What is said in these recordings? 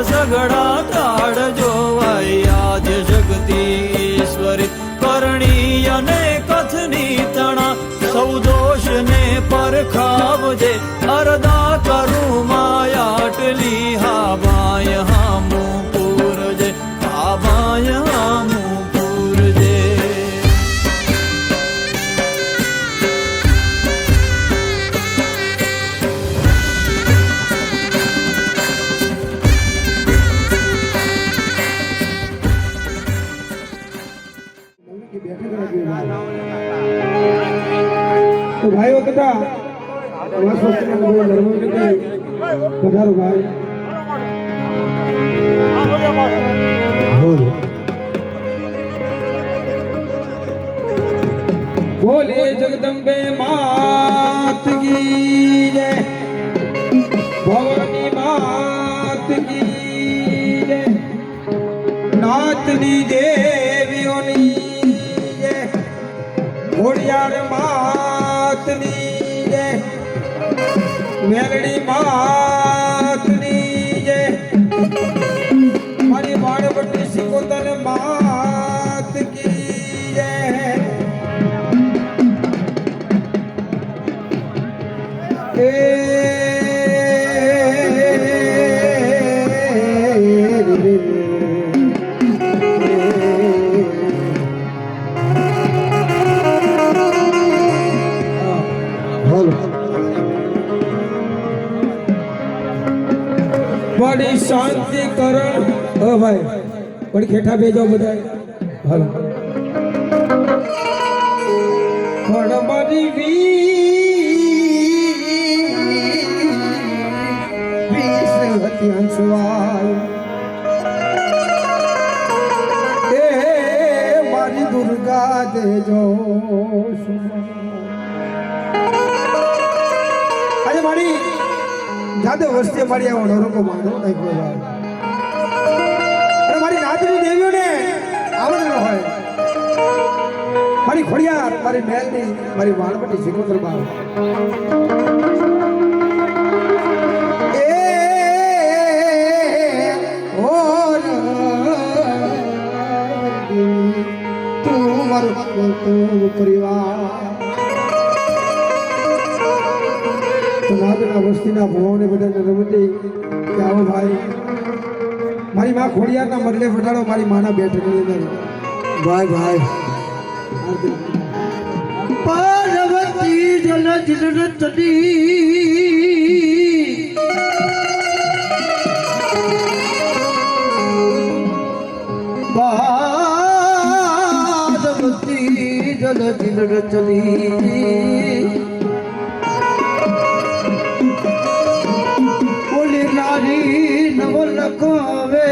સગડા કાળજો આજ જગતીશ્વરી કરણી અને કથની તણા સૌ દોષ ને પરખાવજે અરદા કરું માયાટલી હા બાય હામું પૂરજે હા બાય હામું પૂરજે તો ભાઈઓ તથા પધારો ભાઈ બોલે જગદંબે માત કી જય ભવાની માત કી જય નાથની દેવીઓની જય ઘોડિયાર માતની જય મેલડી માતની જય મારી વાણવટી સિકોતર માત કી જય એ બડી શાંતિ કરણ ભાઈ બડી ખેઠા ભેજો બધા હાલો પણ મારી વીસવતી હંસવાય એ મારી દુર્ગા દેજો આજે મારી જાદે વર્ષે મારી આવો નરકો માંડો નાખ્યો અને મારી નાતની દેવીઓને આવડ ન હોય મારી ખોડિયાર મારી મેલની મારી વાણવટી સિકોતર બા એ ઓર તું મારું પરિવાર નાગના વસ્તીના ભવોને બધાને રમતી કે આવો ભાઈ મારી માં ખોડિયારના બદલે વટાડો મારી માના બેઠકની અંદર ભાઈ ભાઈ પાર્વતી જલ જલતડી પાર્વતી જલ જલતડી નારી નવલ કવે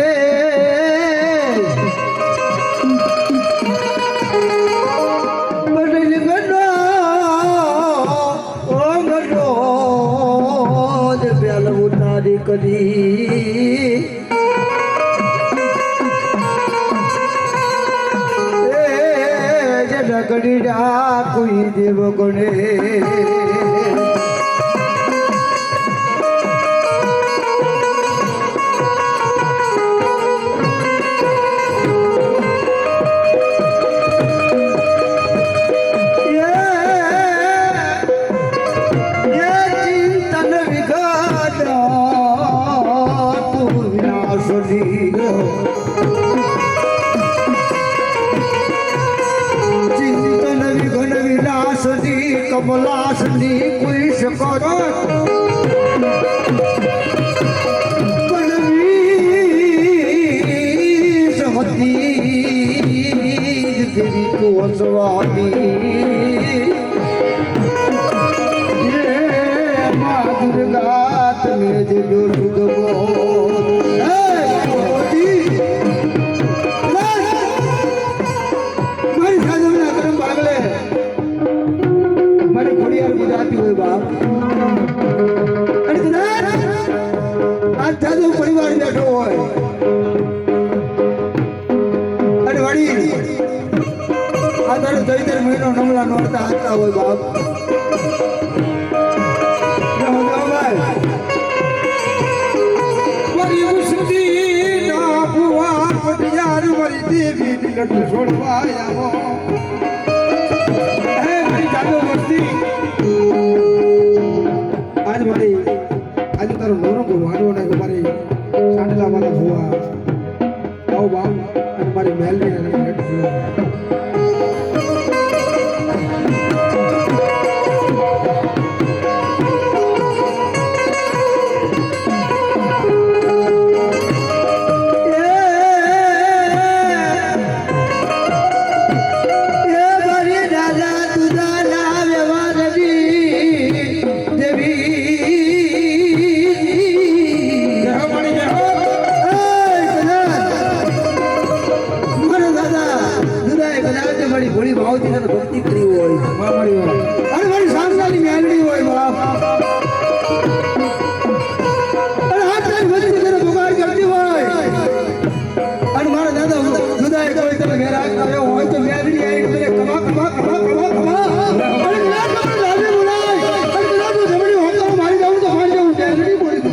બદલ ગનો ઓગનો જે પ્યાલ ઉતારી કરી એ જે નગડી રા કોઈ દેવ ગણે ચિંતન વિઘન વિલાસની કમલાસની કોઈ શકત કણવી સહતી તેરી કો સ્વામી મા દુર્ગા તમે જો દુર્ગો ગુજરાતી હોય બાપ અને કદાચ આ જાદુ પરિવાર બેઠો હોય અને વળી આ તારો ચૈતર મહિનો નમલા નોરતા હાથતા હોય બાપ મારી મુશ્કેલ દેવી ના ભુવા પટિયાર મારી દેવી લટ છોડવા આવો હે મારી જાદો મસ્તી આજ મારી આજે તારો નવરો વાડો ને મારી સાંડલા વાળા ભુવા આવો બાવ અને મારી મેલડી ને લટ છોડવા ભક્તિ કરી હોય અરે મારી સાંગલાની મેલડી હોય બાપ અરે હાથ તારી વચ્ચે તને બગાડ કરતી હોય અને મારા દાદા જુદા કોઈ તને ઘેર આવ્યો હોય તો મેલડી આવી મને કમા કમા કમા કમા કમા અરે કદાચ મારો દાદે બોલાય અરે કદાચ હું જમણી હોતો મારી જાઉં તો મારી જાઉં મેલડી બોલી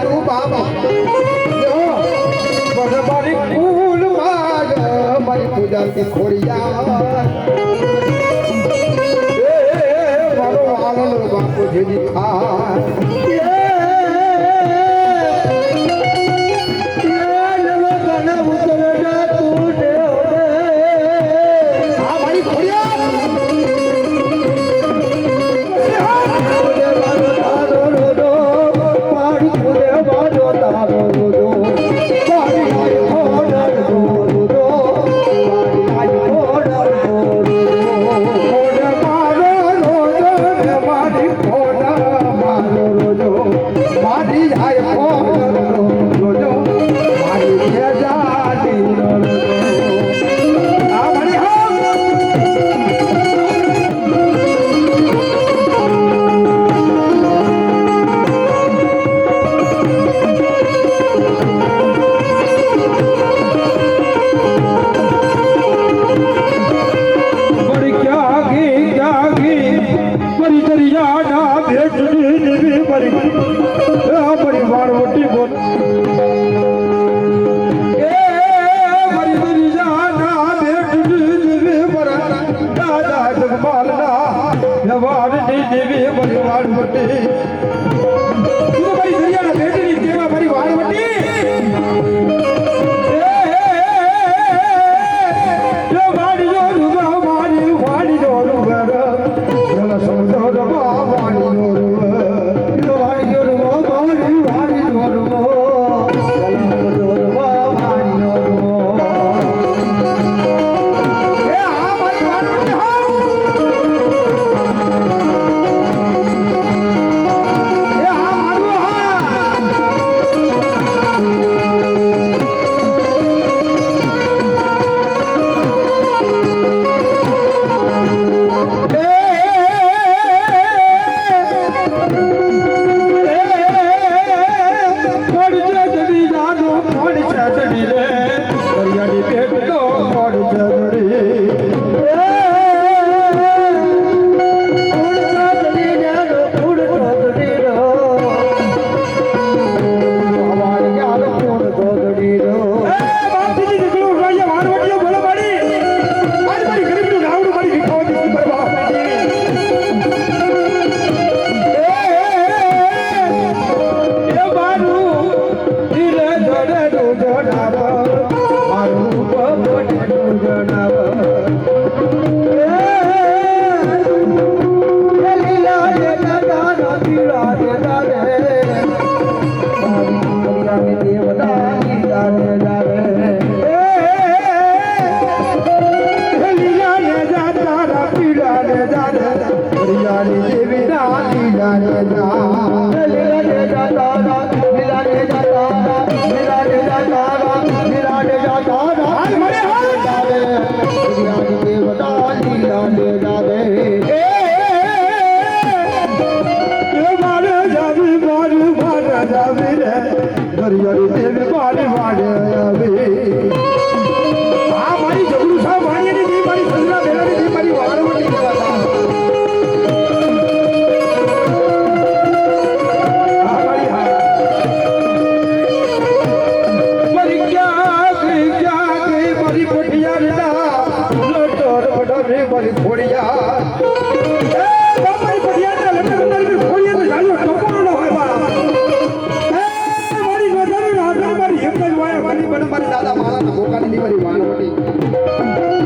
તું બાપ એ મારી સાંગલા બોલી જાય ખોડિયા મારો આનંદ બાપુ જેજી ખા લીલા રે જા લીલા રે જા તારા લીલા રે જા તારા લીલા રે જા તારા લીલા રે જા તારા હાલ મને હાલ જાવે જ્ઞાન દેવતા લીલા રે જાવે એ મારે જાવી મારું મારા જાવી રે હરિહરી દેવ મારે વાડે આવે આ મારી જગડું સા વાણીની દી મારી સંજરા બેલાની દી મારી વાળવટી દેવાતા દાદા મારા ભોકાની મારી વાળવટી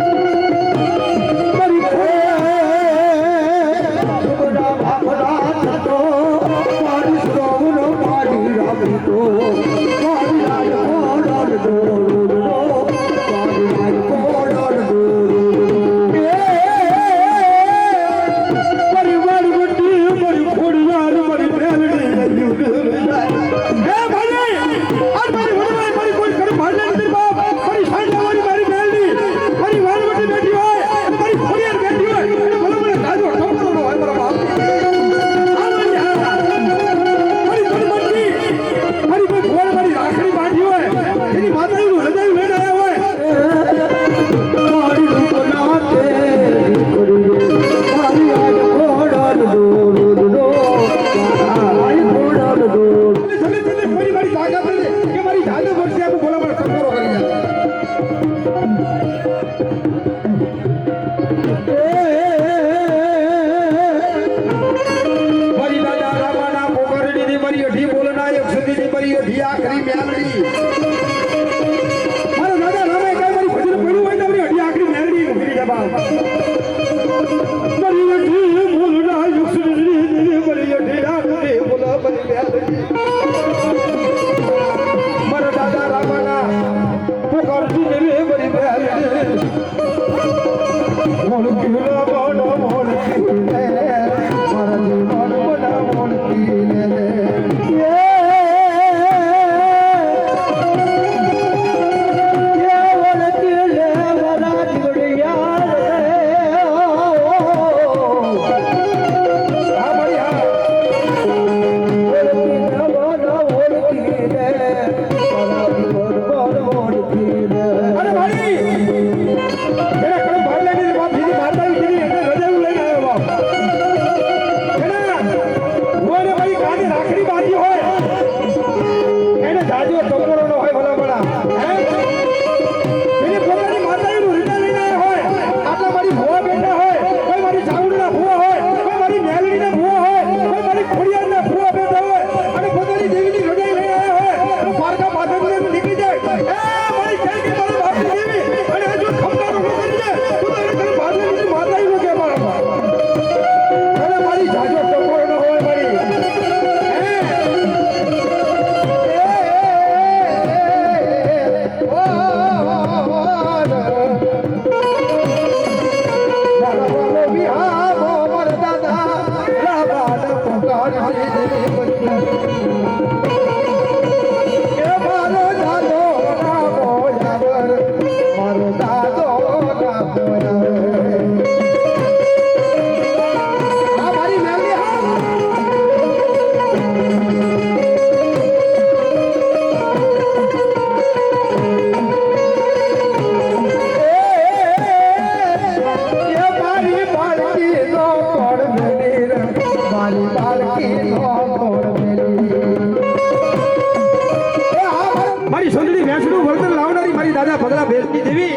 મારી સુંદરી ભેંસનું વર્તન લાવનારી મારી દાદા ભગલા ભેંસની દેવી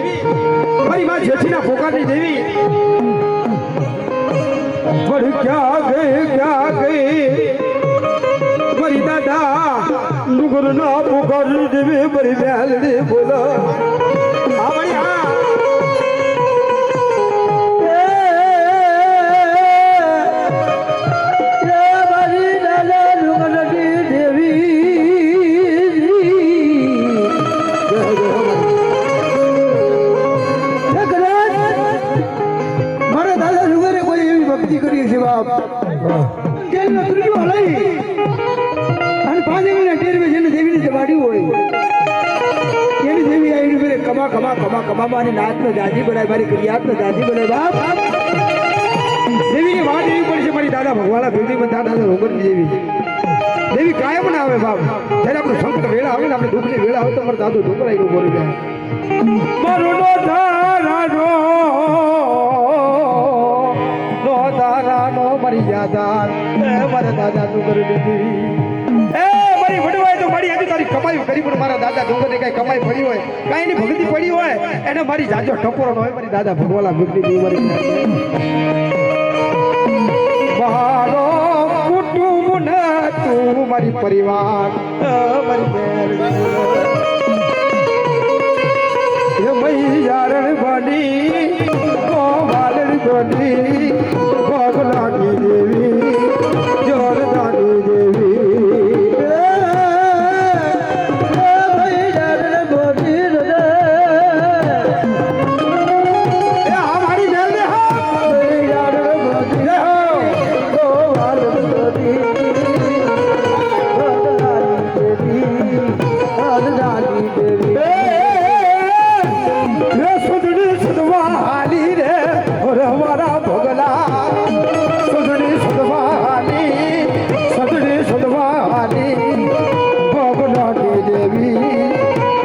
મારી માં જેઠીના પોકારની દેવી વળી ક્યાં ગઈ મારી દાદા ડુંગરના પોકારની દેવી મારી બેલડી બોલો આ મારી હા તેલનો ત્રીજો લઈ અને પાંજેગલના ટેરવે જેને દેવીને જવાડ્યું હોય એની દેવી આવીને મેરે કમા કમા કમા કમા મારી નાચનો દાદી બનાય મારી ક્રિયાતનો દાદી બનાય બાપ દેવીની વાત એવી પડશે મારી દાદા ભગવાના ભેગી માં દાદા રોગરની દેવી દેવી કાયમ ના આવે બાપ જ્યારે આપણું સંકટ વેળા આવે ને આપણે દુઃખની વેળા આવે તો મારા દાદુ ઢોકળાઈ નું બોલી જાય મારો નો ધારાનો મારી યાદા મારા દાદા ડુંગર દીધી એ મારી વડવાય તો મારી આજે તારી કમાઈ કરી પણ મારા દાદા ડુંગર ને કઈ કમાઈ પડી હોય કઈ ની ભક્તિ પડી હોય એને મારી જાજો ટકોરો હોય મારી દાદા ભગવાલા ભક્તિ દી મારી મારો કુટુંબ ને તું મારી પરિવાર મારી બેન એ મઈ યારણ બની ઓ વાલણ બની ભગલાની દેવી જોરદાની દેવી મઈ યારણ બની રે એ અમારી બેન ને હા મઈ યારણ બની રે ઓ વાલણ બની ભગલાની દેવી જોરદાની દેવી સુધવાની રે ઓર મારા ભગલા સુધવાની ભગલાની દેવી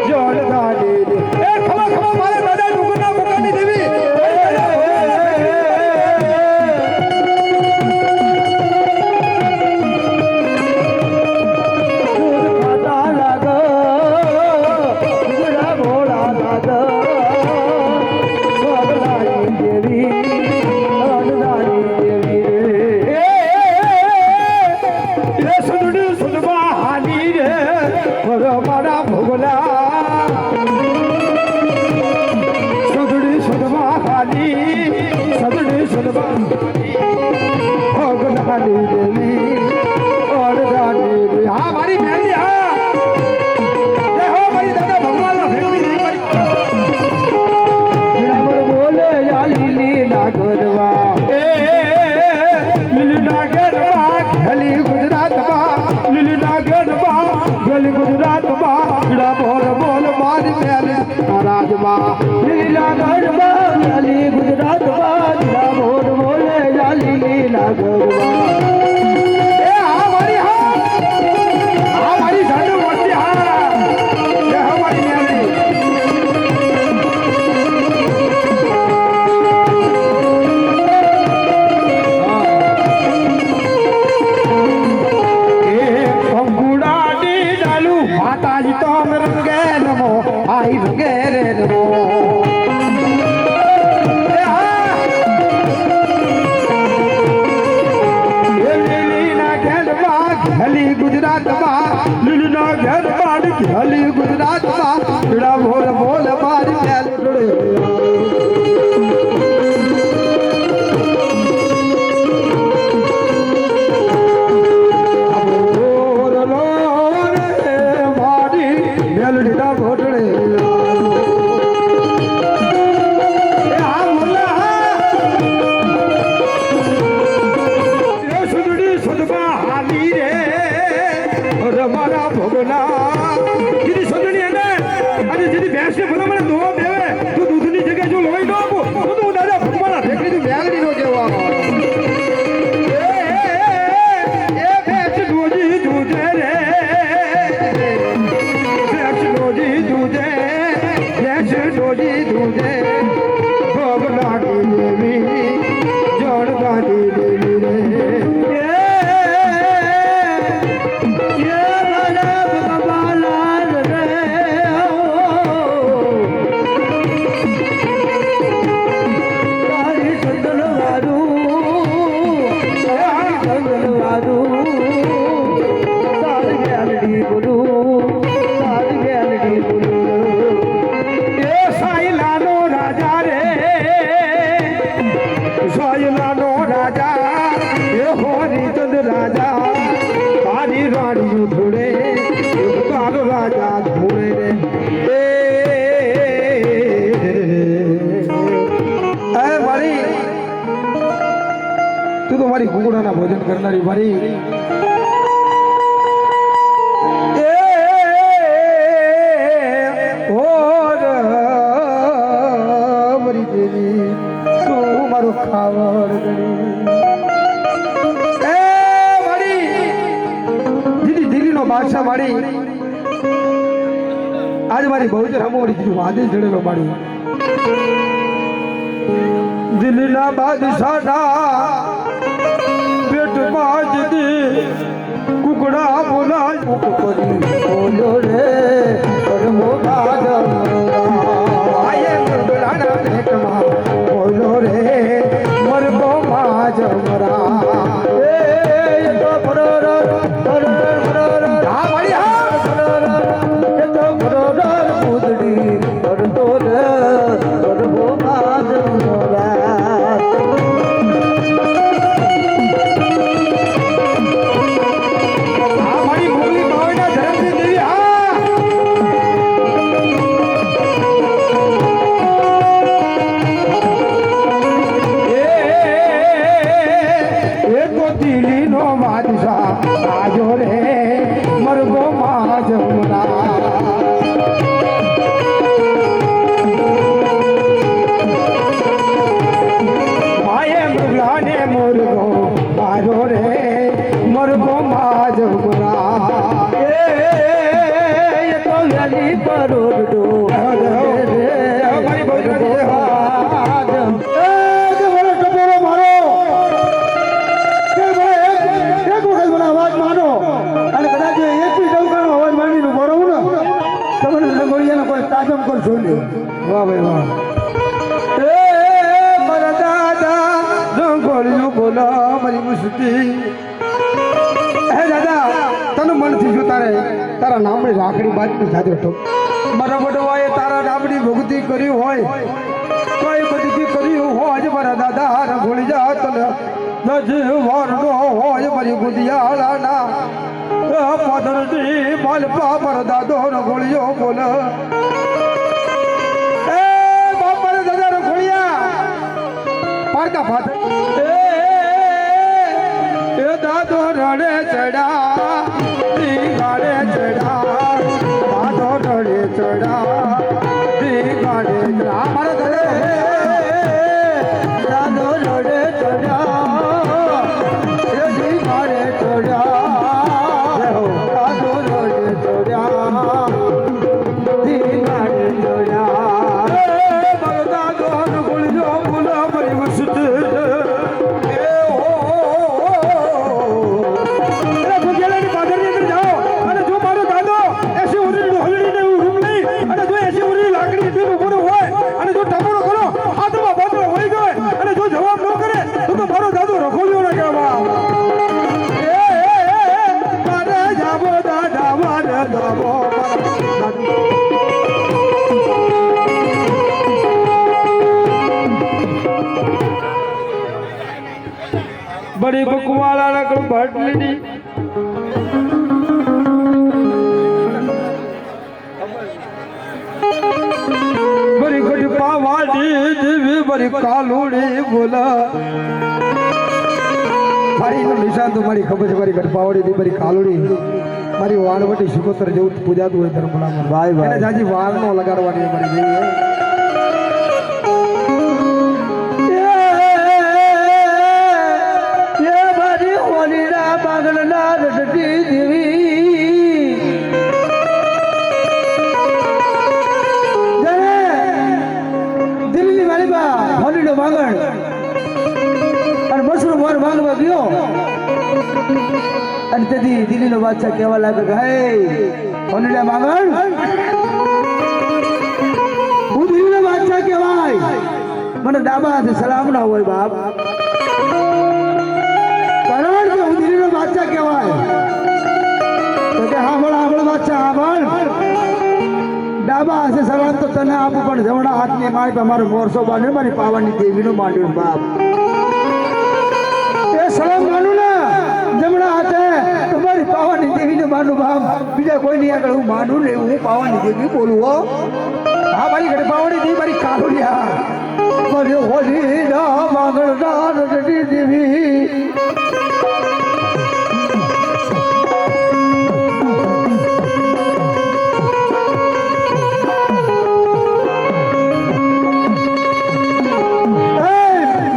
જોરદાની દેવી એ ખમા ખમા મારા દાદા ડુંગરના ભગલાની દેવી ભોજન કરનારી મારી ખાવડ એ મારી દીદી દિલ્હીનો બાદશાહ મારી આજ મારી બહુ જ રમોડી દીધું વાદે જડેલો મારી દિલ્હીના બાદશાહના પેટમાં જ દી કુકડા બોલાય બોલો રે પરમો આયે મુરગલાના પેટમાં બોલો રે મરબો માજ મરા એ તો ફરર ફરર હા મારી હા ફરર એ તો ફરર પૂદડી કરતો રે મરબો માજ મરા હા મારી મોગલી બાવડા ધરમની દેવી હા દિલ્હીનો બાદશાહ આજો રે મરગો માં જમરા માયે મૃગલાને મુરગો આજો રે મરગો માં જમરા એ તો યાલી પરોડો મારી બહુ અવાજ માનો અને કદાચ એક ડંકાનો અવાજ માંડીને બોલવું ને તમને રંગોળિયાનો કોઈ તાજમ કરશો નહીં વાહ ભાઈ વાહ એ મારા દાદા રંગોળિયું બોલો મારી મુસ્તી હે દાદા તને મનથી જો તારા નામની રાખડી બાજુ જાજો તો મારા બડવાએ તારા નામની ભક્તિ કરી હોય કોઈ બધી કર્યું હોય મારા દાદા રંગોળી જા તને નજવારનો હોય મારી ગુદિયાળાના પદરથી માલપા પર દાદો રઘોળિયો બોલ એ બાપા દાદા રઘોળિયા પારકા ફાટ એ દાદો રડે ચડા ગાડે ચડા દાદો રડે ચડા ગાડે ચડા મારા દાદો રડે ચડા बड़ी बकवाला रकड़ भटली बड़ी गड़ी पावाड़ी देवी बड़ी कालूड़ी बोला भाई नो निशान तो मारी खबर से मारी गड़ी पावाड़ी दी बड़ी कालूड़ी मारी वाणवटी शिकोतर जो पूजा तो इधर बोला भाई भाई जाजी वाण नो लगाड़वानी मारी देवी है दिल्ली नो बादशाह केवा लागे हे ओनले मांगण હું દિલ્હીનો બાદશાહ કહેવાય મને ડાબા હાથે સલામ ના હોય બાપ કારણ કે હું દિલ્હીનો બાદશાહ કહેવાય તો કે હાંભળ બાદશાહ હાંભળ ડાબા હાથે સલામ તો તને આપું પણ જમણા હાથની મારી પર મારો મોરસો બાંધે મારી પાવાની દેવીનો માંડ્યો બાપ એ સલામ માનું ને જમણા હાથે તમારી પાવાની દેવીને માનું બાપ બીજા કોઈની આગળ હું માનું નહીં હું પાવાની દેવી બોલું હો હા મારી ઘરે પાવાની દેવી મારી કાળુડિયા મારી હોલી ના માંગણના રડતી દેવી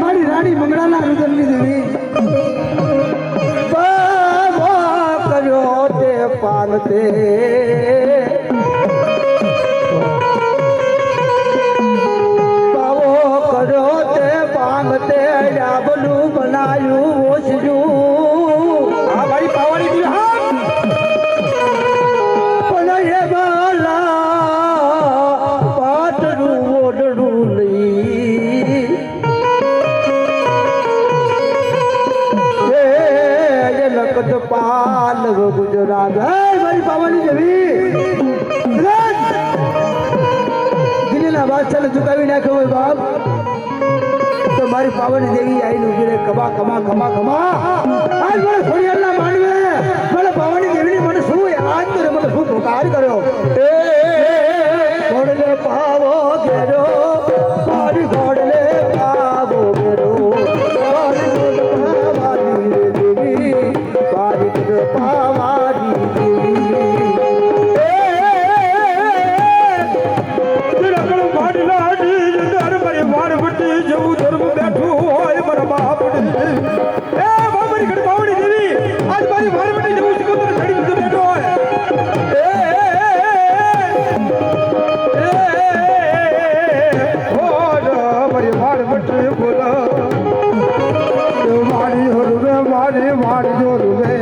મારી રાણી મંગળાના રુદનની દેવી બાબો કર્યો તે પાલતે ડાબલું બનાયું ઓછું આ મારી પાવાની દી હા પણ એ બાલા પાટનું ઓડડું લઈ એ લખત પાલ ગુજરાત મારી પાવાની જેવી દિલ્હીના બાદશાહને ચુકાવી નાખ્યો હોય બાપ તો મારી પાવની દેવી આઈને ઉભી રહે કમા કમા કમા કમા આજ મને ખોડિયારના માંડવે મને પાવની દેવીની મને શું યાદ કર્યો મને શું પુકાર કર્યો એ ઘોડલે પાવો ઘેરો મારી ઘોડલે પાવો ઘેરો મારી ઘોડ પાવાની દેવી મારી ઘોડ પાવાની દેવી જવું ધર્મ બેઠું હોય મારા બાપ એ મારી ઘડી પાવડી દેવી આજ મારી મારી બેટી જવું સિકંદર છડી દીધો બેઠો હોય મારી મારી બેટી બોલો મારી હોરુવે મારી મારી જોરુવે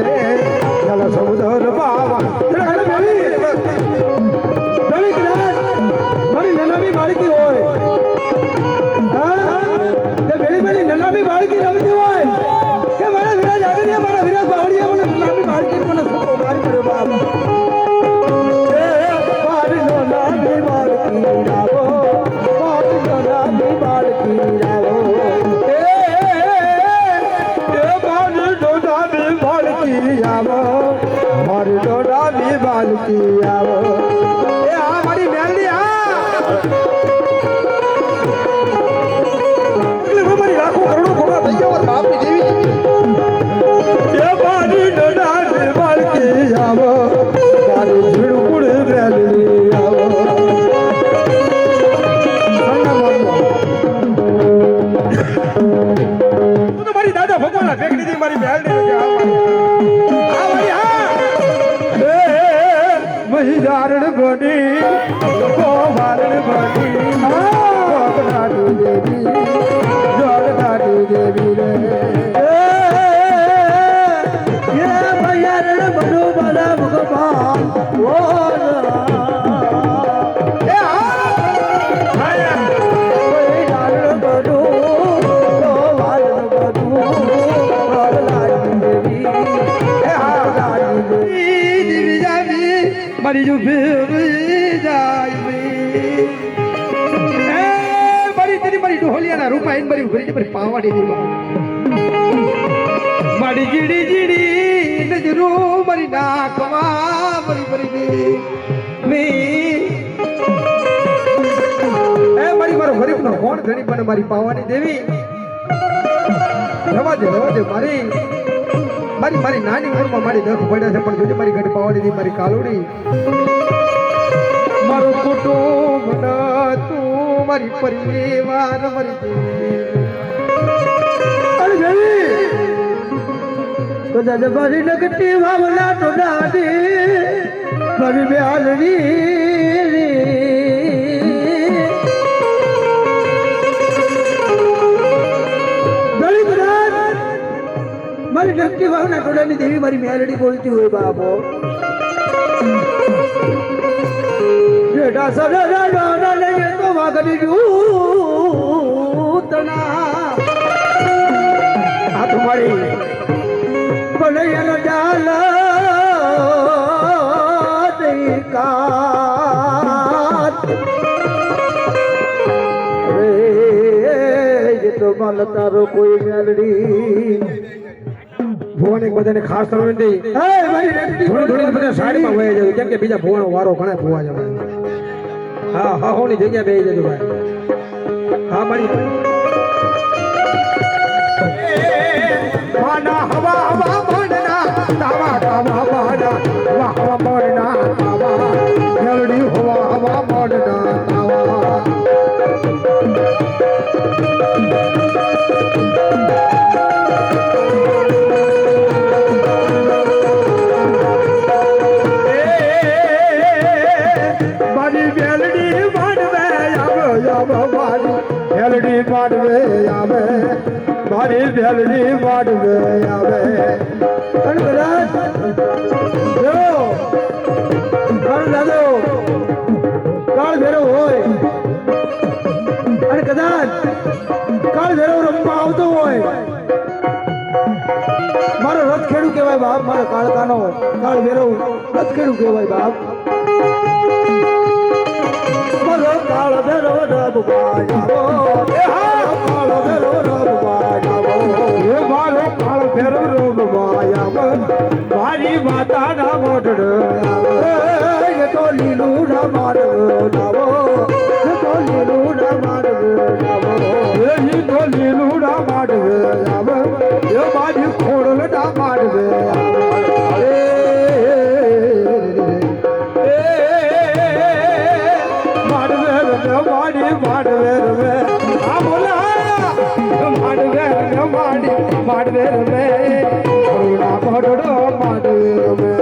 ચાલો સમુદ્ર બાવા મારી નનામી માળકી હોય નનામી બાળકી રમતી હોય કે મારા વિરાજ આગળ મારા વિરાજ બાવળીએ મને નનામી બાળકી મને શું મારી કર્યો બાપ મારી નનામી બાળકી રાવો મારી નનામી બાળકી રાવો મારી નનામી બાળકી આવો મારી નનામી બાળકી આવો એ આ મારી મેલડી આ ધારણ બની વારણ બની દેવી જોરદારી દેવી રે ભૈયારણ બનો બના ભગવાન મારી જો ફેરી જાય મારી તેરી મારી ઢોલિયાના રૂપા એન મારી ઉભરી મારી પાવાડી દીવા મારી જીડી જીડી નજરો મારી નાકમાં મારી મારી મી મારી મારો ગરીબનો કોણ ધણી બને મારી પાવાની દેવી રવા દે મારી મારી મારી નાની ઉંમરમાં મારી દખ પડ્યા છે પણ જોજે મારી ઘડી પાવાની દી મારી કાલુડી મારું કુટુંબ ન તું મારી પરિવાર મારી અરે ગઈ તો દાદા મારી નગટી ભાવના તો દાદી મારી બેહાલડી મારી નગટી ભાવના ટોડાની દેવી મારી મેલડી બોલતી હોય બાબો જેડા સડા ડોડા લઈએ તો વાગડી જૂતના આ તમારી ભલૈયાનો જાલ દેકાત રે જે તો માલ તારો કોઈ મેલડી ભુવન એક બધાને ખાસ વિનંતી થોડી બધા સાડીમાં વહી જવું કેમ કે બીજા ભુવાનો વારો ઘણા ભુવા જવાય હા હોની જગ્યા બેસી જજો ભાઈ હા મારી માના હવા હવા મનના તાવા તાવા માના હવા હવા મનના તાવા મેલડી હવા હવા મનના તાવા મારી મેલડી માંડવે આવે મેલડી માંડવે આવે મારી મેલડી માંડવે આવે અને કદાચ જો મારો દાદો કાળ ભેરવ હોય અને કદાચ કાળ ભેરવ રમવા આવતો હોય મારો રથ ખેડું કહેવાય બાપ મારો કાળકાનો કાળ ભેરવ રથ ખેડું કહેવાય બાપ મારો કાળ ભેરવ રબ બાજાવો એ હા કાળ ભેરવ રબ બાજાવો એ મારો કાળ ફેરવ રોગ માયા મારી માતાના મોઢડ એ તો લીલું ના મારવો નાવો એ તો લીલું ના મારવો નાવો એ તો લીલું ના માંડવે આવે એ મારી ખોડલ ના માંડવે આવે માંડવે રમે મારી માંડવે રમે આ બોલા માંડવે રમે મારી માંડવે રમે કરુણા મોઢડો માંડવે રમે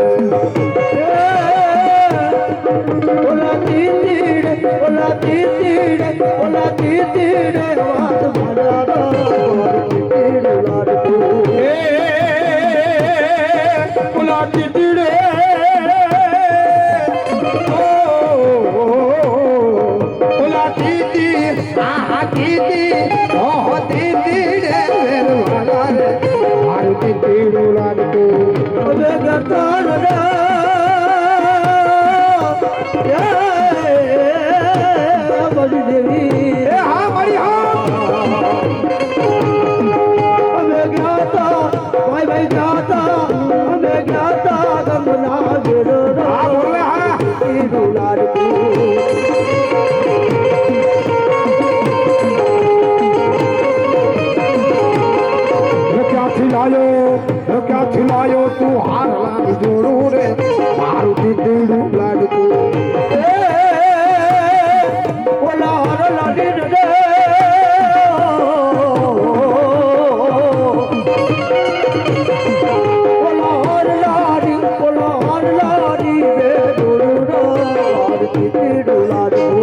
ઓલા તીતીડે વાત ભલા તીતીડે લાડકો ઓલા તીતીડે ઓલા તીતી આ તીતી ઓહો તીતીડે વેરવાલા રે મારું તીતીડું લાડતું હવે ગતાના બધી દેવી એ હા મારી હા અમે ગયા તા ભાઈ ગયા તા અમે ગયા તા ગંગના ઘેર હા બોલે હા ક્યાંથી લાયો તું હાર લાગ જોડું રે મારું તીતીડું લાડતું ઓલા હર લાડી રે ઓલા હર લાડી રે ડોલું તીતી ડોલાડું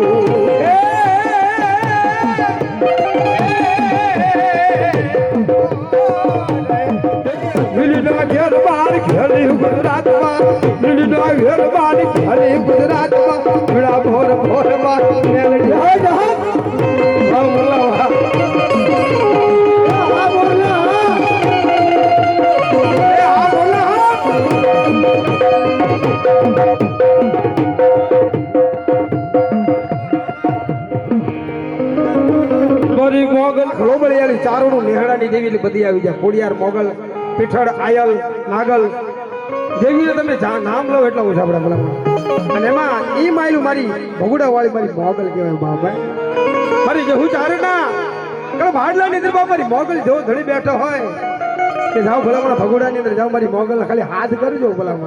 લીલીના ઘેર બાર ખેલી ગુજરાતમાં લીલીના ઘેર બાર ખેલી ગુજરાતમાં ઘણા ભોર ભોરમાં મેલડી હા બોલાવા આ બોલા એ હા બોલા મારી મોગલ ખલોબળિયાની ચારોનું નેહડાની દેવી એટલે બધી આવી જાય ખોડિયાર મોગલ પીઠળ આયલ નાગલ દેવીને તમે નામ લો એટલે ઓછા આપણા ભલા અને એમાં ઈ માયલું મારી ભગુડા વાળી મારી મોગલ કહેવાય બાપા મારી જે હું ચારે ના કળ ભાડલા ની અંદર બાપ મારી મોગલ જો ધડી બેઠો હોય કે જાઓ ભલા ભગુડા ની અંદર જાઓ મારી મોગલ ખાલી હાથ કરજો ભલા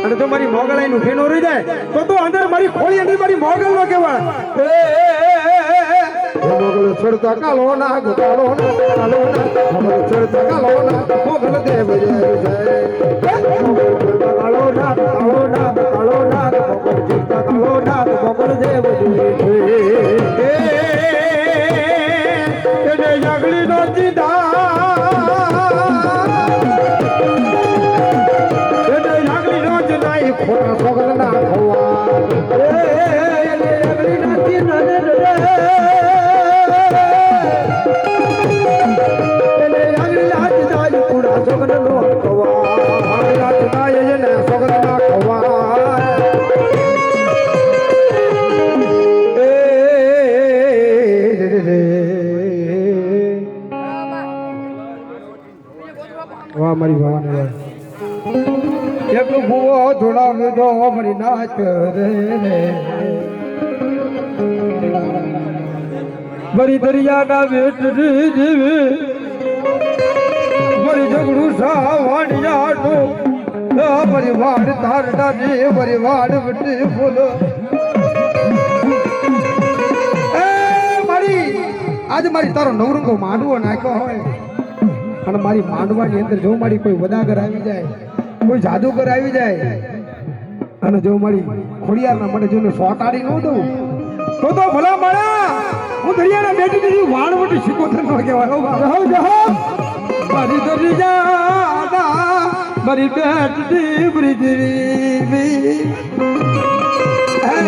અને જો મારી મોગલ આઈ નું ફેનો રહી જાય તો અંદર મારી ખોળી અંદર મારી મોગલ નો કહેવાય મોગલ છોડતા કાલો ના કાલો ના મોગલ છોડતા કાલો ના મોગલ દેવ જય કાળો ના મોગલ જીવતા કાળો ના મોગલ દેવ એને જગલી નો દીધા એને જગલી નો દીધા એ ખોટા સોગલ ના ખવા અગલી નાતી નને રે એને અગલી નાતી દાઈ કુડા સોગન નો ખવા આગલા દીધા એને સોગલ ના ખવા વાહ મારી ભવાની વાહ એક ભૂવો ધોળા મેદો મારી નાચ રે મારી દરિયાના વેટની જેવી મારી ઝઘડું સા વાણિયાનું મારી વાડ તારડાની મારી વાડ વટી ફૂલો આજે મારી તારો નવરંગો માંડવો નાખ્યો હોય અને મારી માંડવાની અંદર જો મારી કોઈ વદાગર આવી જાય કોઈ જાદુગર આવી જાય અને જો મારી ખોડિયારના મને જોને સોટાડી ન દઉં તો ભલા મારા હું દરિયાના બેટી વાણવટી શીખોતર નો કહેવાય મારી દરિયા મારી બેટી બ્રિજરી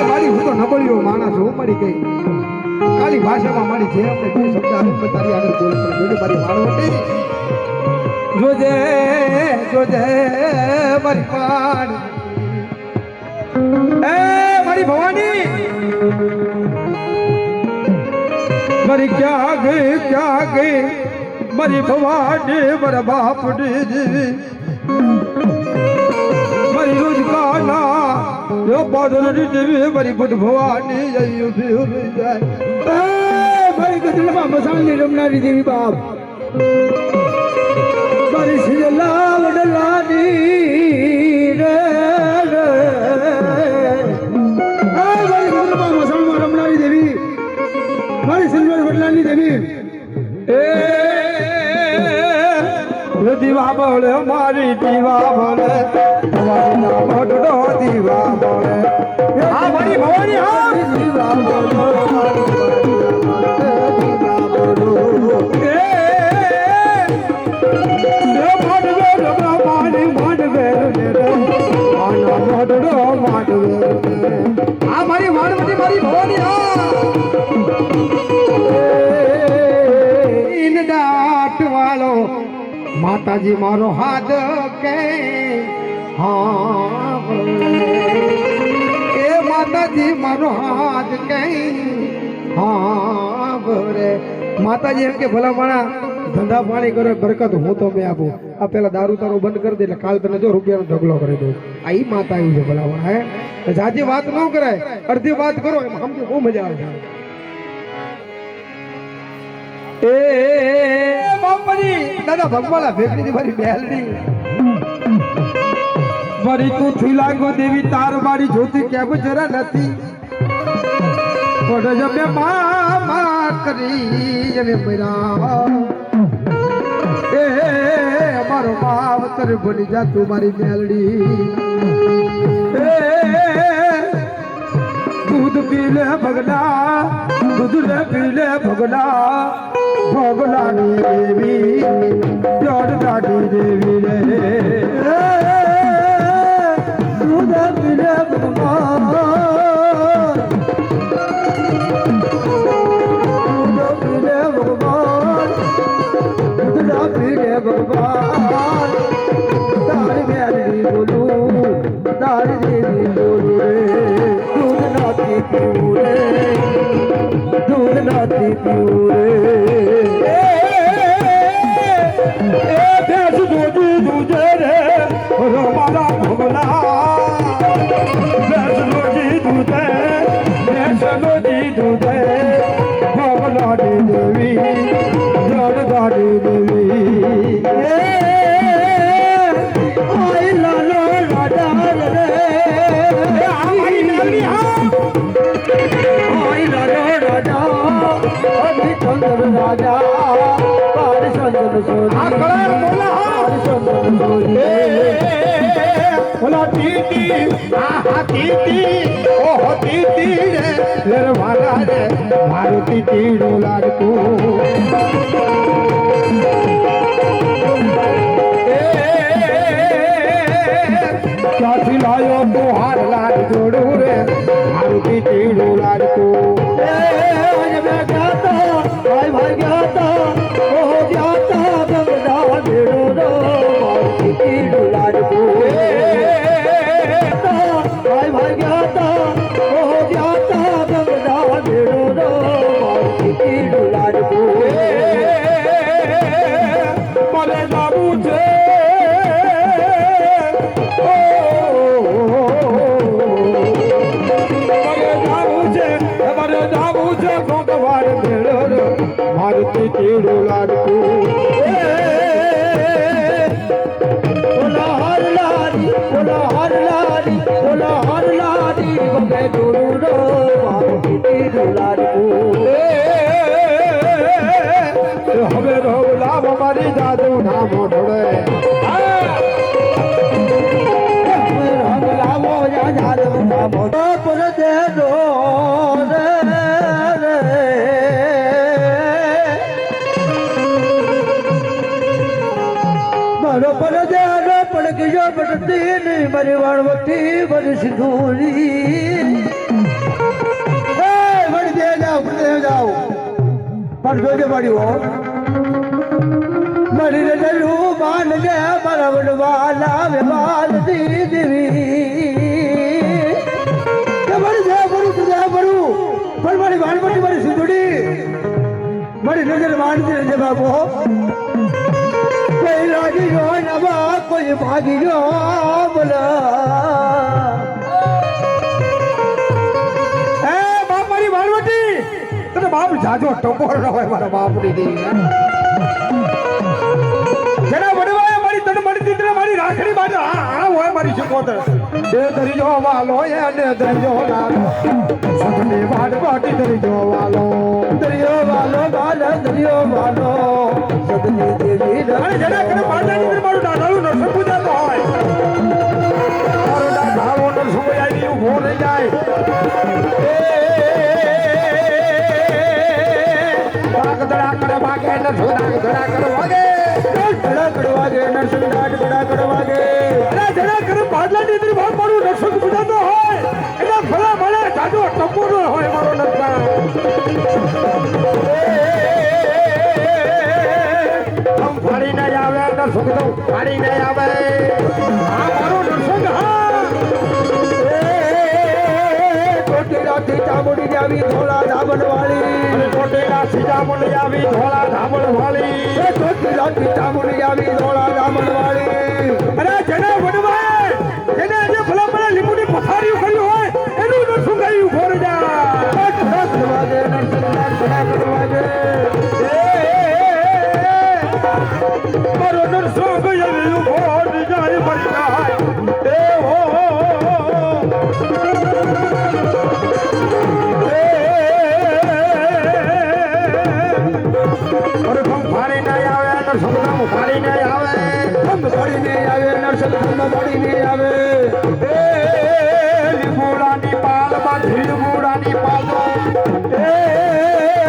મારી હું તો નબળીઓ માણસ હું મારી કઈ કાલી ભાષામાં મારી જે આપણે બે શબ્દ આવે તારી આગળ બોલ પણ મારી વાણવટી જોજે જોજે મારી પાડ એ મારી ભવાની મારી ક્યાં ગઈ મારી ભવાની મારા બાપડી જીવી મારી રોજગાના યો પાદરની દેવી મારી બુદ્ધ ભવાની જાય મારી ગદલમાં મસાલી રમનારી દેવી બાપ મારી સિજલા વડલાની રે મારી ગદલમાં મસાલમાં રમનારી દેવી મારી સિજલા વડલાની દેવી દીવા બોલે મારી દીવા બોલે મારી ના મોટો દીવા બોલે હા મારી ભવાની હા દીવા બોલે આ મારી વાણવટી મારી ભવાની ઇન દાટ વાળો માતાજી મારો હાથ કે હા એ માતાજી મારો હાથ કે હા ભરે માતાજી એમ કે ભલા માણા ધંધા પાણી કરે બરકત હું તો મેં આપું આ પેલા દારૂ તારું બંધ કરી દે એટલે કાલ તને જો રૂપિયાનો ઢગલો કરી દઉં આ ઈ માતા આવી છે ભલા માણા હે જાજી વાત ન કરાય અડધી વાત કરો એમ સમજો બહુ મજા આવે એ બાપરી દાદા ભગવાલા ભેગડી મારી બેલડી મારી તું થી લાગો દેવી તાર મારી જ્યોતિ કેમ જરા નથી પડ જમે મા કરી જમે મરા એ અમારો માવતર બની જા તું મારી બેલડી એ दूध पी ले भगना दूध ले पी ले भगना भगलानी देवी जोड़ दादी देवी रे दूध पी ले भगवान दूध पी ले भगवान दूध पी ले भगवान तारी मेरी बोलू तारी देवी बोलू रे दूध नाती प्यूरे भैंस दूधी दूधे रे हमारा भगला भैंस लोजी दूधे भैंस लोजी दूधे भगला देवी जड़ गाड़ी देवी आई लालो राजा रे चंद्र राजा चंद्र बोला दीदी दीदी ओह दीदी रे मारा रे मारुति तीड़ो लाडको क्या खिलायो तो हार लाड जोड़ो रे मारुति तीड़ो लाडको भाई भाई जाता ओ जाता बगदा भेड़ो रो मारुति लाडको भाई भाई जाता ओ जाता बगदा भेड़ो रो मारुति लाडको मरे बाबू छे ओ मरे बाबू વીડું લાડકું ઓલા હર લારી બગે દુરુડો મારો વીડું લાડકું હવે રોગ લાભ મારી જાદુ ના મોઢડે રંગ લાવો યા જાદવ નામો પર દેજો રે મારો પર દેજો પડકજો પડતી ની મારી વાણવતી મારી સિંધુરી એ વળી દે જાઓ પણ જોજે મારી હો મારી રજલું માન લે મારા વડવાલા વે માલ દીવી કે મારી જય બરું પણ મારી વાણવટી મારી સિંધુડી મારી નજર માનતી રહેજે બાપુ કોઈ લાગી ગયો નવા કોઈ ભાગી ગયો બોલા એ બાપ મારી વાળવટી તને બાપ જાજો ટકોર ન હોય મારા બાપની દેવી જેના વડવાએ મારી તને મળી દીકરી મારી રાખડી બાજુ આ હોય મારી શકોતર એ દરિયો વાલો એને દરિયો લાલો સજની વાડ વાટી દરિયો વાલો દરિયો વાલો સદની દેવી અરે જેના કરે માતા દીકરી મારું દાદાનું નરસણ પૂજાતો હોય મારો દાદાનો નરસણ પૂજાની ઉભો રહી જાય ધડા કરે વાગે નરસણ ધડા કરે વાગે ધડાકડ વાગે નરસિંહ દાટ ધડાકડ વાગે અરે જરા કરે પાટલા દીકરી ભાગ મારું નરસણ પૂજાતો હોય એટલે ભલા ભલા જાજો ટકોરો હોય મારો નરસણ આમ ફાડી નહીં આવે નરસણ તો ફાડી નહીં આવે આ મારો નરસણ હા ટોટેલાથી ચામુંડી આવી ધોળા ધાબણ વાળી ટોટેલા સીતામણી આવી ધોળા ધાબળ વાળી ટોટેલાથી ચામુંડી આવી ધોળા ધાબણ વાળી અરે જેને વડવાય જેને આજે ભલા ભલા લીંબુની પથારીઓ કર્યું હોય એનું નરસું ગાયું ઉભો રહી જાય ધડાકડ વાગે નરસિંહ દાટ ધડાકડ વાગે મારો નરસું ગાયું ઉભો રહી જાય મરી જાય એ હો અરે ભમ ફાડી નહીં આવે નરસું ગામ ફાડી નહીં આવે ધમ પડીને આવે નરસિંહ ધમ પડીને આવે એ લીંબુડાની પાલમાં લીંબુડાની પાલો એ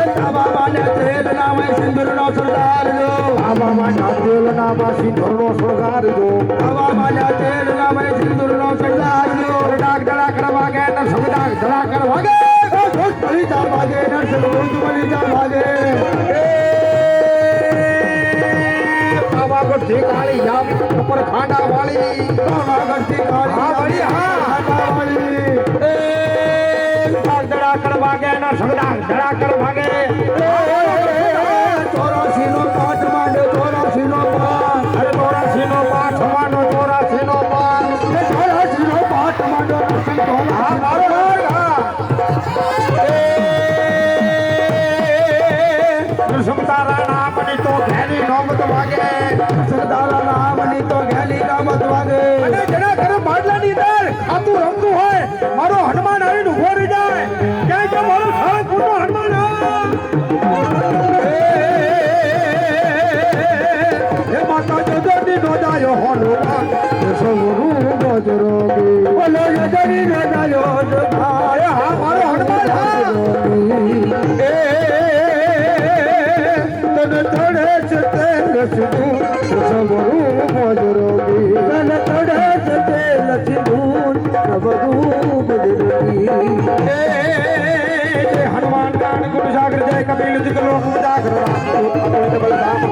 તાબા માને તેલ નામે સિંદૂરનો સરદાર જો આવામાં નાદેલ નામાં સિંધોરનો શૃંગારજો તાબા માને તેલ નામે સિંદૂરનો સરદાર જો ડાક ધડાકડ વાગે ને સગડાક ધડાકડ વાગે ઘોષ બલિતા ભાગે નરસિંહ ભૂત બલિતા ભાગે પાવાગઢથી કાળી જાવી ઉપર ખાંડા વાળી પાવાગઢથી કાળી હા વળી હા ખાંડા વાળી એ ડાક ધડાકડ વાગે ને સગડાક ધડાકડ વાગે ચોરાસીનો પાઠ માંડે ચોરાસીનો પાઠ અરે 84 નો પાઠ માંડો 84 નો પાઠ ચોરાસીનો પાઠ માંડો નરસિંહ હા મારો નામ હા નરસંતારા નામની તો ઘેરી નોમત વાગે સરદારા નામની તો ઘેલી કામત વાગે અને જેના ઘરે બાદલાની દર ખાતું રમતું હોય મારો હનુમાન આવીને ઉભો રહી જાય ક્યાં કે મારો સાળંગપુરનો હનુમાન હે માતા જોજોની નોંધાયો હનુમાન સવરું ગજરોગી બોલો યજની રજાયો અરે હા મારો હનુમાન હા તને તડે છે તેલ સીધું સવરું ગજરોગી તને તડે છે તેલ સીધું બધું બદલી હનુમાન ગાન ગુરુ સાગર જય કપિલ દિગ લોક મુજાગર અપવિત બલધામ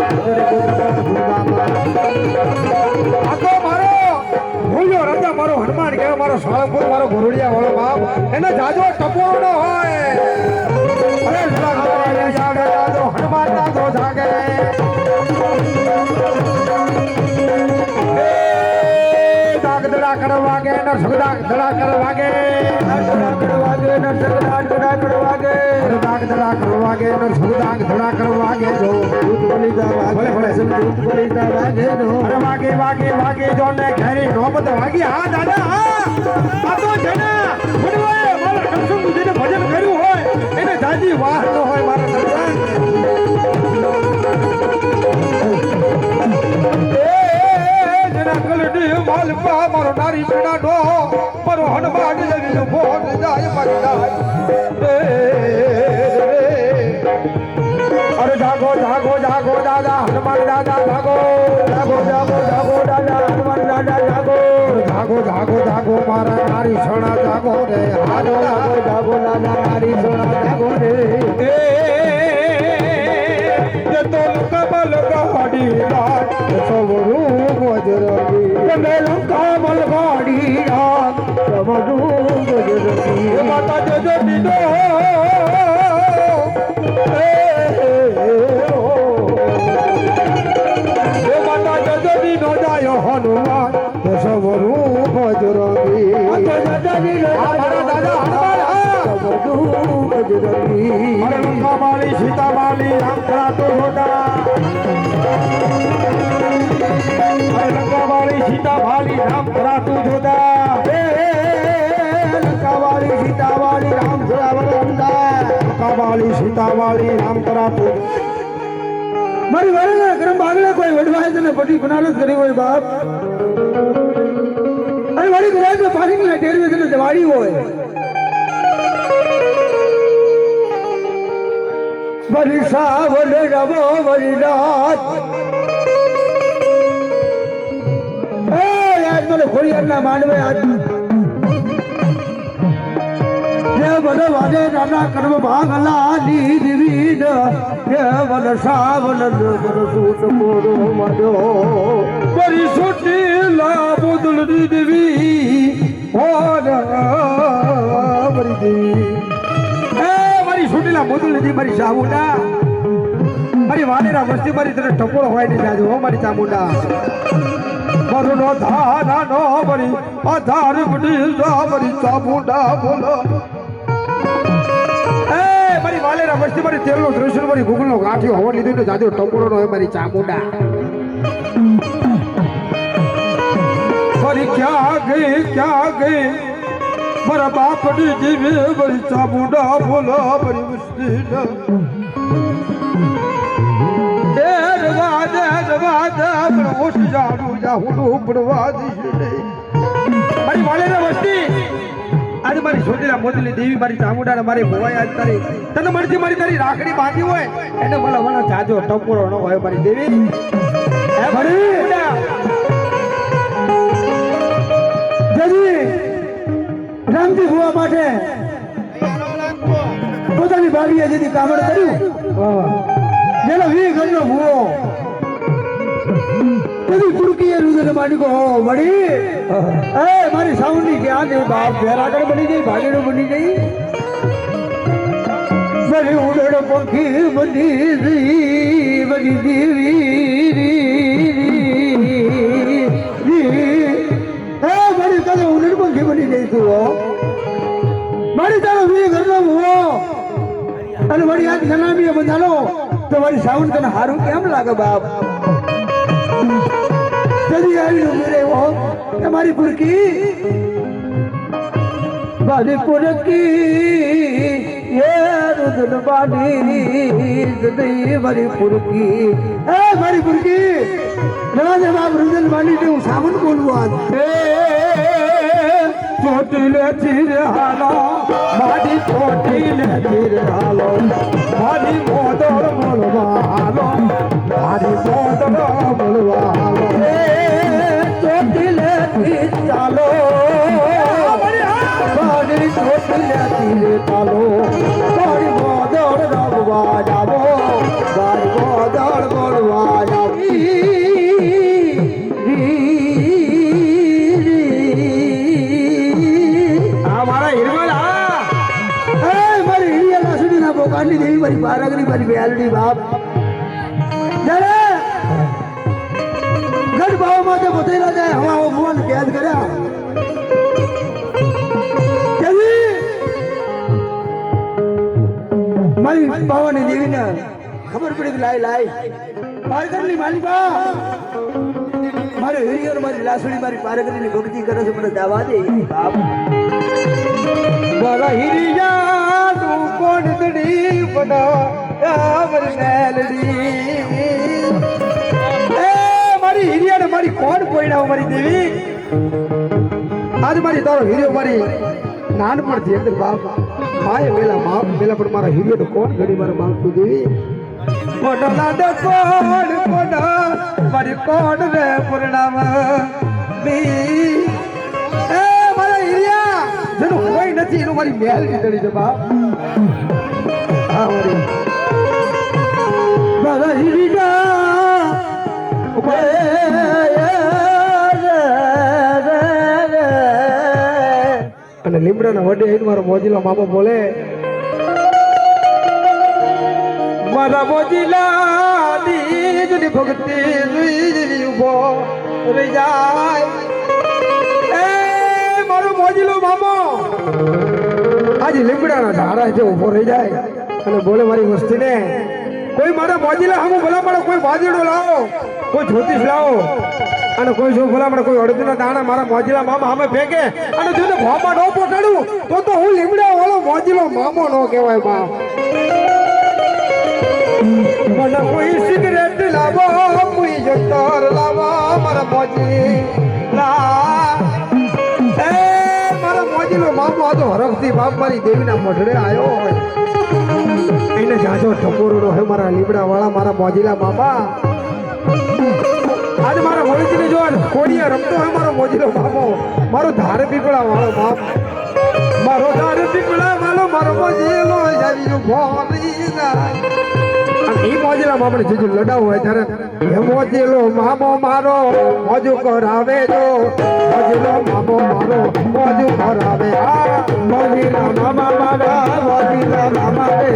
આ તો મારો ભૂલ્યો રાજા મારો હનુમાન કહેવાય મારો સાળંગપુર મારો ગોરડિયા વાળો બાપ એને જાજો ટપોરો ન હોય અરે જાજો હનુમાન જાજો જાગે જાગ ધડા કર વાગે ને સગડા ધડા કર વાગે ધડા કર વાગે ને સગડા ધડા કર વાગે ધડા ધડા કર વાગે ને સગડા ધડા કર વાગે જો દૂધ બોલી જા વાગે ભલે દૂધ બોલી જા વાગે જો અરે વાગે વાગે વાગે જો ને ઘરે નોબત વાગી હા દાદા હા આ તો જના ભણવાય મારા કસમ જેને ભજન કર્યું હોય એને જાજી વાહ ન હોય મારા સગડા માલપા મારો નારી પેડા નો મારો હનુમાન જવીનો ભોગ જાય મરદાય અરે જાગો જાગો જાગો દાદા હનુમાન દાદા જાગો જાગો જાગો જાગો દાદા હનુમાન દાદા જાગો જાગો જાગો જાગો મારા નારી સોના જાગો રે હાલો જાગો જાગો દાદા નારી સોના જાગો રે ये तो कमल गाड़ी रात सवरू गुजरती कमल कमल गाड़ी रात सवरू गुजरती माता जो दीदो ये माता जो दीदो जायो हनुमान सवरू गुजरती हमारा दादा अरे लंका वाली सीता वाली राम करा तो होता अरे लंका वाली सीता वाली राम करा तू होता लंका वाली सीता वाली राम करा लंका वाली सीता वाली राम करा तू મારી વાળા કરમ બાગલા કોઈ વડવાય તને પટી બનારસ કરી હોય બાપ અરે વાળી કદાચ પાણી ના ટેરવે તને દવાડી હોય વરી સાવલ રવો વરી રાત એ યાદ મને ખોડિયારના માંડવે આજ જે બડ વાજે નાના કર્મ ભાગલા નીદ વીડ કે વલ સાવલ સૂટ મોરો મડો વરી સુટી લા બુદલ દીવી ઓ વરી દેવી છૂટેલા મોદુલ નથી મારી ચામુંડા મારી વાનેરા વસ્તી મારી તને ટપોળો હોય ને જાજો હો મારી ચામુંડા મારો નો ધાના નો મારી આધાર બડી જા મારી ચામુંડા બોલો એ મારી વાનેરા વસ્તી મારી તેલનો દ્રશ્ય મારી ગુગલનો ગાંઠિયો હવા લીધો ને જાજો ટપોળો નો હોય મારી ચામુંડા મારી ક્યાં ગઈ મારા બાપની જીવે મારી ચામુંડા બોલો મારી મુશ્કેલ પણ ઓછ જાણું જાહુડું પડવા દીશે મારી વાલેને વસ્તી આજે મારી છોટીલા મોદલી દેવી મારી ચામુંડા મારી ભવાઈ આજ તારી તને મળતી મારી તારી રાખડી બાંધી હોય એને મને જાજો ટપોરો ન હોય મારી દેવી હે ભણી જજી રામજી ભુવા માટે પોતાની બાળીએ જેથી કામડ કર્યું જેનો 20 ઘરનો ભુવો તેની કુડકીએ રુદન માંડકો વળી એ મારી સાઉન્ડની ક્યાં ગઈ બાપ ઘેર આગળ બની ગઈ ભાગેડો બની ગઈ મારી ઉડડ પંખી બની દેવી મારી તારે ઉડડ પંખી બની ગઈ તું મારી તારો 20 ઘરનો ભુવો અને મારી આજ જનામીએ બંધાલો તો મારી સાઉન્ડ તને હારું કેમ લાગે બાપ જલ્દી આવી લો મેરે વો તમારી પુરકી મારી પુરકી ये रुदन बानी जदी मारी पुरकी ए मारी पुरकी राजे बाप रुदन बानी ने હું સામન બોલવા ચોટીલે ચીર હાલો મારી ચોટીલે ચીર હાલો મારી મોદર બોલવા હાલો મારી મોદર બોલવા હાલો ચોટીલે ચીર ચાલો મારી ચોટીલે ચીર ચાલો મારી મોદર રમવા જાવો મારી મોદર બોલવા જાવી બોકાની દેવી મારી બારાગરી મારી બેલડી બાપ જરે ગઢ બાવા માથે બતેલા જાય હવા ભુવન કેદ કર્યા મારી બાવાની દેવીને ખબર પડી કે લાય પારગરની માલિકા મારે હિરિયર મારી લાસડી મારી પારગરની ભક્તિ કરે છે મને દાવા દે બાપ બોલા હિરિયા તું કોણ દડી બના મારી મેલડી એ મારી હિરિયા ને મારી કોણ પોઈડાવ મારી દેવી આજ મારી તારો હિરિયો મારી નાનપણથી અંદર બાપ માય વેલા બાપ વેલા પણ મારા હિરિયો તો કોણ ઘડી મારા બાપ તું દેવી કોડલા દે કોડ મારી કોડ રે પૂર્ણામ બી એ મારા હિરિયા જેનું કોઈ નથી એનું મારી મેલ નીકળી છે બાપ હા મારી મારા અને લીમડાના વડે આવીને મારો મોજીલા મામા બોલે મારા મોજીલા ની ભક્તિ જોઈ ઉભો રહી જાય એ મારો મોજીલો મામો આજે લીમડાના ધારા છે ઉભો રહી જાય અને બોલે મારી વસ્તીને કોઈ મારા મોજીલા હામું ભલા મારો કોઈ વાદીડો લાવો કોઈ જ્યોતિષ લાવો અને કોઈ જો ભલા મારા કોઈ અડદના દાણા મારા મોજીલા મામા સામે ફેંકે અને જો ભોમાં ન પોટાડું તો હું લીમડા વાળો મોજીલો મામો ન કહેવાય બા મને કોઈ સિગરેટ લાવો કોઈ જતર લાવો મારા મોજીલા એ મારા મોજીલો મામો આ તો હરખથી બાપ મારી દેવીના મઢડે આવ્યો હોય એને જાજો ટકોરો હે મારા લીમડા વાળા મારા મોજીલા મામા આજે મારા મોજીને જો કોડિયા રમતો હોય મારો મોજીલો મામો મારો ધારે પીપળા વાળો બાપ મારો ધારે પીપળા વાળો મારો મોજીલો જાવી ભોરી જાય અને એ મોજીલા મામા જીજુ લડાવ હોય ત્યારે હે મોજીલો મામો મારો મોજુ કરાવે જો મોજીલો મામો મારો મોજુ કરાવે આ મોજીલા મામા મારા મોજીલા મામા રે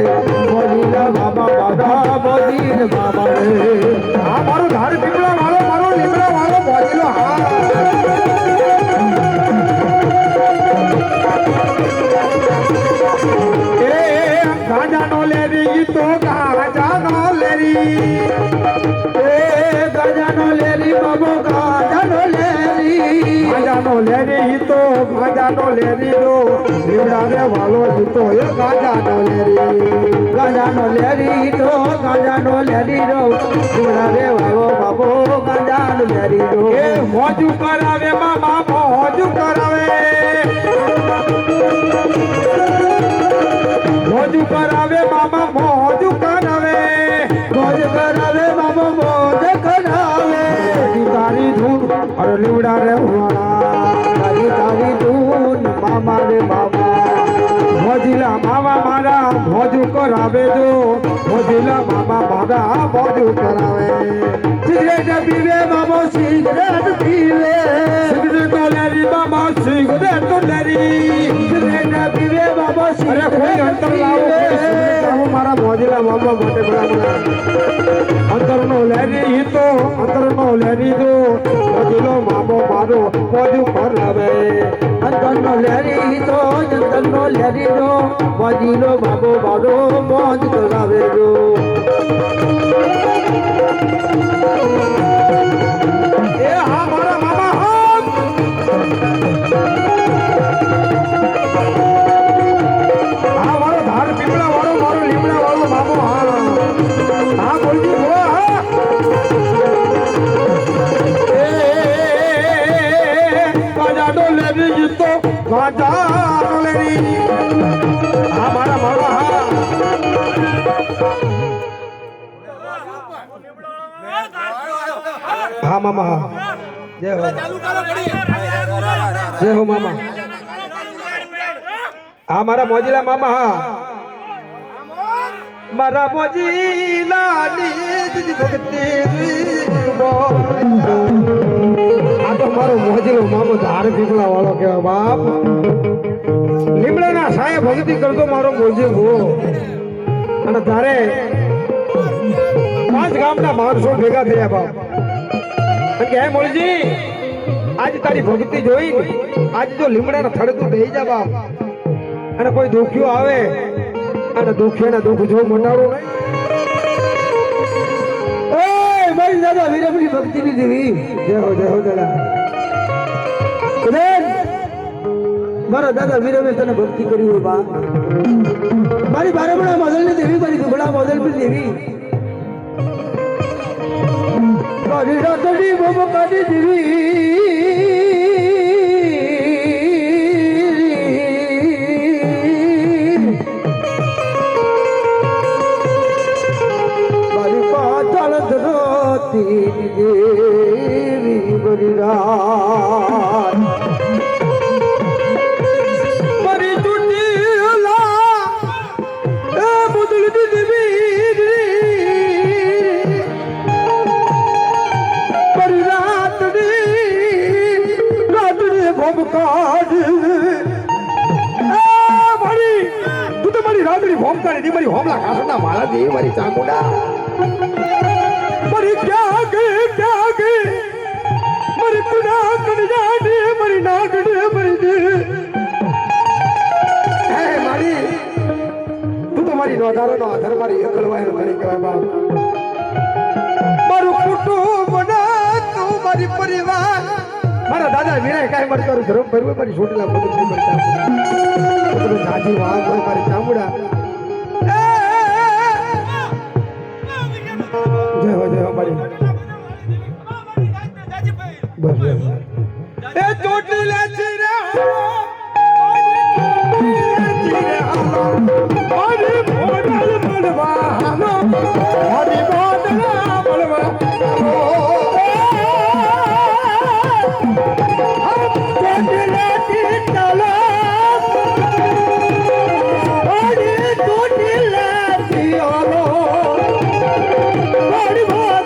મોજીલા મામા મારા મોજીલા મામા રે આ મારો ધારે પીપળા વાળો મારો લીમડા વાળો મોજીલો હા ગાજાનો લેરી તો ગાજાનો લેરી એ ગાજાનો લેરી બાબો ગાજાનો લેરી તો ગાજાનો લેરી રો લીમડા રે વાલો તો એ ગાજાનો લેરી તો ગાજાનો લેરી રો લીમડા રે વાલો બાબો ગાજાનો લેરી રો એ મોજુ કરાવે મામા મોજુ કરાવે મોજુ કરાવે મામા મોજુ કરાવે મામા મોજ કરાવે તારી ધૂન અરે લીવડા રે તારી ધૂન મામા રે મામા મોજીલા મામા મારા મોજુ કરાવે જો મોજીલા મામા મારા મોજુ કરાવે સિગરેટ પીવે મામો સિગરેટ પીવે સિગરેટ લેરી મામા સિગરેટ લેરી સિગરેટ પીવે મામા અરે કોઈ અંતર લાવો મારા મોજીલા મામા માટે બરાબર અંતરનો લેરી તો અંતરનો લેરી દો મોજીલો મામો મારો મોજુ કરાવે અંતરનો લેરી તો અંતરનો લેરી દો મોજીલો મામો મારો મોજ કરાવે જો એ હા મારા મામા હા હા મારો ધાર પીપળા વાળો મારો લીમડા વાળો મામો હા હા બોલજી બોલો હા ગાજાનો લેરી તો ગાજાનો લેરી હા મારા મામા હા હા મામા હા જય હો જય હો મામા હા મારા મોજીલા મામા હા મારા મોજીલા ની ભક્તિ આ તો મારો મોજીલો મામો ધાર પીપળા વાળો કેવા બાપ લીમડાના સાયા ભક્તિ કરતો મારો મોજીલો અને તારે 5 ગામના માણસો ભેગા થયા બાપ અને કે હે મોલજી આજ તારી ભક્તિ જોઈ આજ જો લીમડાના થડતું દઈ જા બાપ અને કોઈ દુખ્યો આવે અને દુખેના દુઃખ જો મટાડો નહીં. એ મારી દાદા વીરમની ભક્તિની દેવી જય હો દાદા. બેન, મારા દાદા વીરમે તને ભક્તિ કરી હોય બા. મારી બારમણા મોદલની દેવી, મારી દુબળા મોદલની દેવી, મારી રાતડી ભમકાની દેવી, મારી પાતાળ ધરતી દેવી બરી રાત, મારી ચૂંટીલા એ મોદલની દેવી, મારી રાતડી ભમકાની, મારી તું તો મારી રાતડી ભોમકાની દી, મારી હોમલા ખાસના મારા દી, મારી ચામુંડા. મારી ક્યાં ગઈ મારી કુડા કનજાડી, મારી નાગડી મારી દી. હે મારી તું તો મારી નોધારોનો આધાર, મારી એકલવાયનો ઘણી કહેવાય બાપ. મારું કુટુંબ ના તું મારી પરિવાર, મારા દાદા વીરાય કાંઈ મારી તારું ધર્મ ભરવું, મારી છોટેલા બધું મારી ચામુંડા, જાજી વાત હોય મારી ચામુંડા. જય હો મારી બસ એ ચોટીલા ચીરા મારી મોડલ મળવા હાલો, મારી મોડલ મળવા ચોટીલા ચીરા મારી ચોટીલા ચીરા મારી મોડલ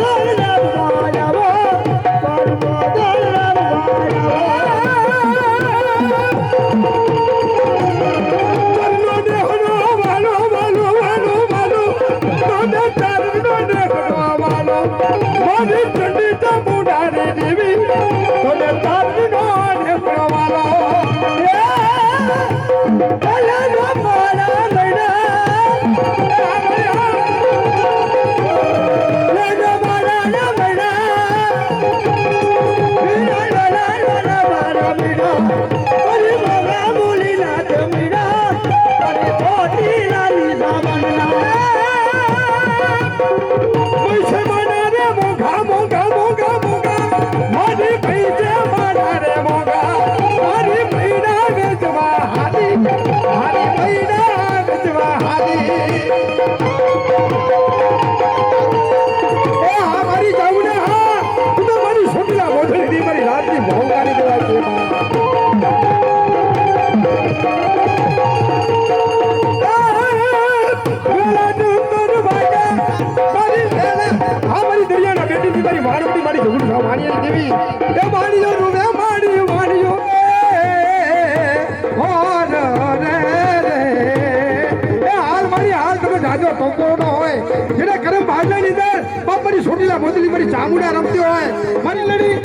મોદલી મારી ચામુંડા રમતી હોય, મારી લડી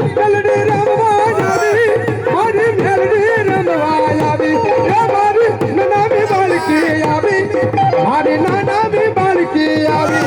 રમવા જાવી, મારી મેલડી રમવા આવી, મારી નાનામી બાળકી આવી, મારી નાનામી બાળકી આવી.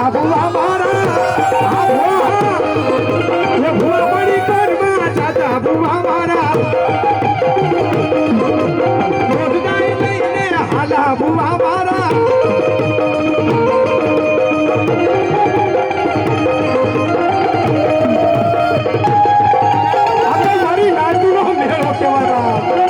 ચાચા ભુવા મારા આ ભુવા એ ભુવા મળી કરમાં ચાચા ભુવા મારા રોજગાઈ લઈને હાલા ભુવા મારા આપણે મારી નાતુનો મેળો કહેવાતા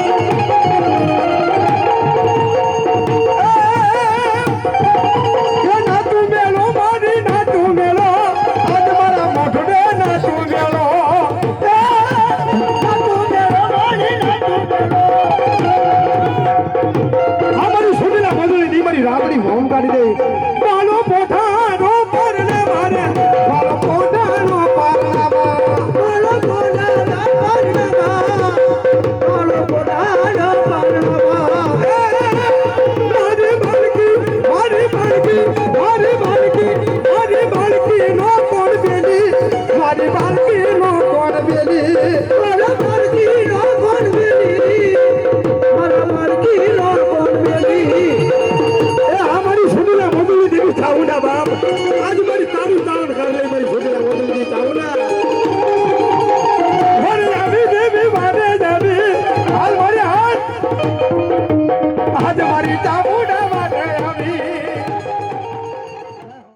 રાબડી હોમ કાઢી દે બાલો પોઠાનો પરને મારે બાલો પોઠાનો પરનામાં બાલો પોતાના પરનામાં બાલો પોતાના પરનામાં મારી બાળકી નો કોણ બેલી મારી બાળકી નો કોણ બેલી મારા બાળકી નો કોણ બેલી મારા બાળકી નો કોણ બેલી એ આ મારી સુનીલા મધુરી દેવી થાઉના બાપ આજ મારી તારું તાણ